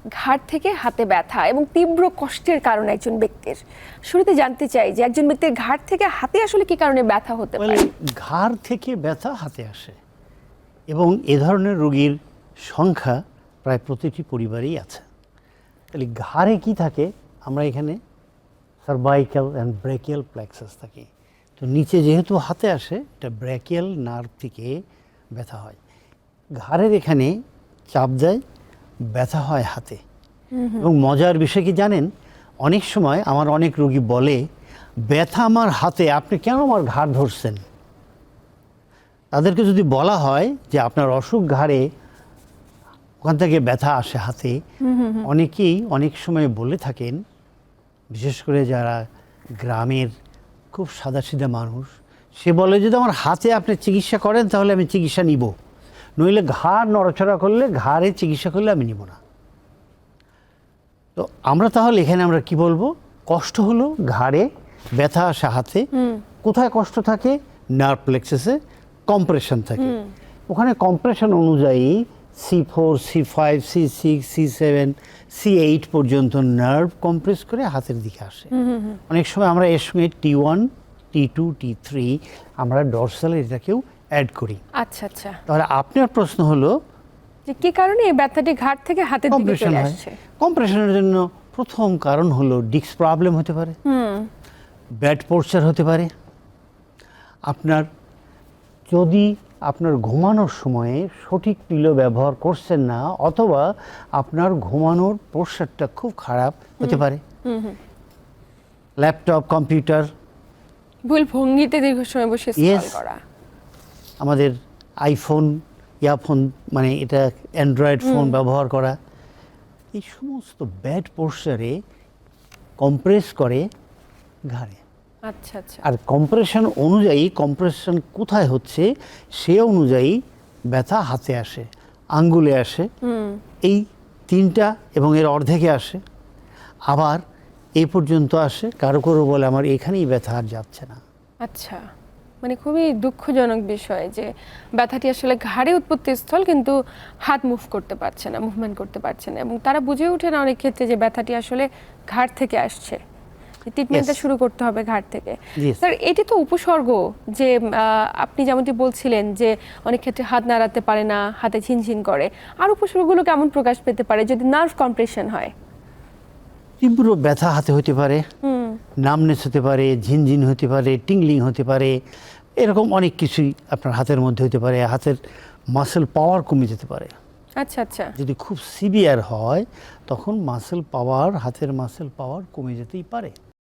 ঘাড় থেকে হাতে ব্যথা এবং তীব্র কষ্টের কারণ একজন ব্যক্তির, শুরুতে জানতে চাই যে একজন ব্যক্তির ঘাড় থেকে হাতে আসলে কি কারণে ব্যথা হতে পারে? ঘাড় থেকে ব্যথা হাতে আসে এবং এ ধরনের রোগীর সংখ্যা প্রায় প্রতিটি পরিবারেই আছে। তাহলে ঘাড়ে কি থাকে? আমরা এখানে সার্ভাইকাল অ্যান্ড ব্রেকিয়াল প্লেক্সাস থাকে। তো নিচে যেহেতু হাতে আসে, এটা ব্রেকিয়াল নার্ভ থেকে ব্যথা হয়। ঘাড়ের এখানে চাপ দেয়, ব্যথা হয় হাতে। এবং মজার বিষয় কি জানেন, অনেক সময় আমার অনেক রোগী বলে, ব্যথা আমার হাতে, আপনি কেন আমার ঘাড় ধরছেন? তাদেরকে যদি বলা হয় যে আপনার অসুখ ঘাড়ে, ওখান থেকে ব্যথা আসে হাতে, অনেকেই অনেক সময় বলে থাকেন, বিশেষ করে যারা গ্রামের খুব সাদাসিধা মানুষ, সে বলে যদি আমার হাতে আপনি চিকিৎসা করেন তাহলে আমি চিকিৎসা নিব, নইলে ঘাড় নড়াচড়া করলে, ঘাড়ে চিকিৎসা করলে আমি নিব না। তো আমরা তাহলে এখানে আমরা কি বলবো? কষ্ট হলো ঘাড়ে, ব্যথা আসে হাতে। কোথায় কষ্ট থাকে? নার্ভ প্লেক্সাসে কম্প্রেশন থাকে। ওখানে কম্প্রেশন অনুযায়ী C4, C5, C6, C7, C8 পর্যন্ত নার্ভ কম্প্রেস করে হাতের দিকে আসে। অনেক সময় আমরা এর সঙ্গে T1, T2, T3 আমরা ডরসালে এটাকেও অ্যাড করি। আচ্ছা আচ্ছা, তাহলে আপনার প্রশ্ন হলো যে কি কারণে এই ব্যথাটি ঘাড় থেকে হাতের দিকে কম্প্রেশন চলে হয়। আসছে? কম্প্রেশনের জন্য প্রথম কারণ হলো ডিস্ক প্রবলেম হতে পারে, ব্যাড পোস্চার হতে পারে। আপনার যদি আপনার ঘুমানোর সময়ে সঠিক পিলো ব্যবহার করছেন না, অথবা আপনার ঘুমানোর পোস্চারটা খুব খারাপ হতে পারে। ল্যাপটপ, কম্পিউটার, ভুল ভঙ্গিতে দীর্ঘ সময় বসে স্ক্রল করা, আমাদের আইফোন, ইয়ারফোন, মানে এটা অ্যান্ড্রয়েড ফোন ব্যবহার করা, এই সমস্ত ব্যাড পোস্চারে কম্প্রেস করে ঘাড়ে। আচ্ছা আচ্ছা, আর কম্প্রেশন অনুযায়ী, কম্প্রেশন কোথায় হচ্ছে সে অনুযায়ী ব্যথা হাতে আসে, আঙ্গুলে আসে, এই তিনটা এবং এর অর্ধেকে আসে, আবার এই পর্যন্ত আসে। কারো কারো বলে আমার এখানেই ব্যথা আর যাচ্ছে না। আচ্ছা, মানে খুবই দুঃখজনক বিষয় যে ব্যথাটি আসলে ঘাড়ে উৎপত্তি স্থল, কিন্তু হাত মুভ করতে পারছে না, মুভমেন্ট করতে পারছে না, এবং তারা বুঝে ওঠে না অনেক ক্ষেত্রে যে ব্যথাটি আসলে ঘাড় থেকে আসছে, ট্রিটমেন্টটা শুরু করতে হবে ঘাড় থেকে। স্যার, এটি তো উপসর্গ যে আপনি যেমনটি বলছিলেন যে অনেক ক্ষেত্রে হাত নাড়াতে পারে না, হাতে ঝিনঝিন করে, আর উপসর্গগুলো কেমন প্রকাশ পেতে পারে যদি নার্ভ কম্প্রেশন হয়? তীব্র ব্যথা হাতে হতে পারে, নামনেস হতে পারে, ঝিনঝিন হতে পারে, টিংলিং হতে পারে, এরকম অনেক কিছুই আপনার হাতের মধ্যে হতে পারে। হাতের মাসেল পাওয়ার কমে যেতে পারে। আচ্ছা আচ্ছা, যদি খুব সিভিয়ার হয় তখন মাসেল পাওয়ার, হাতের মাসেল পাওয়ার কমে যেতেই পারে।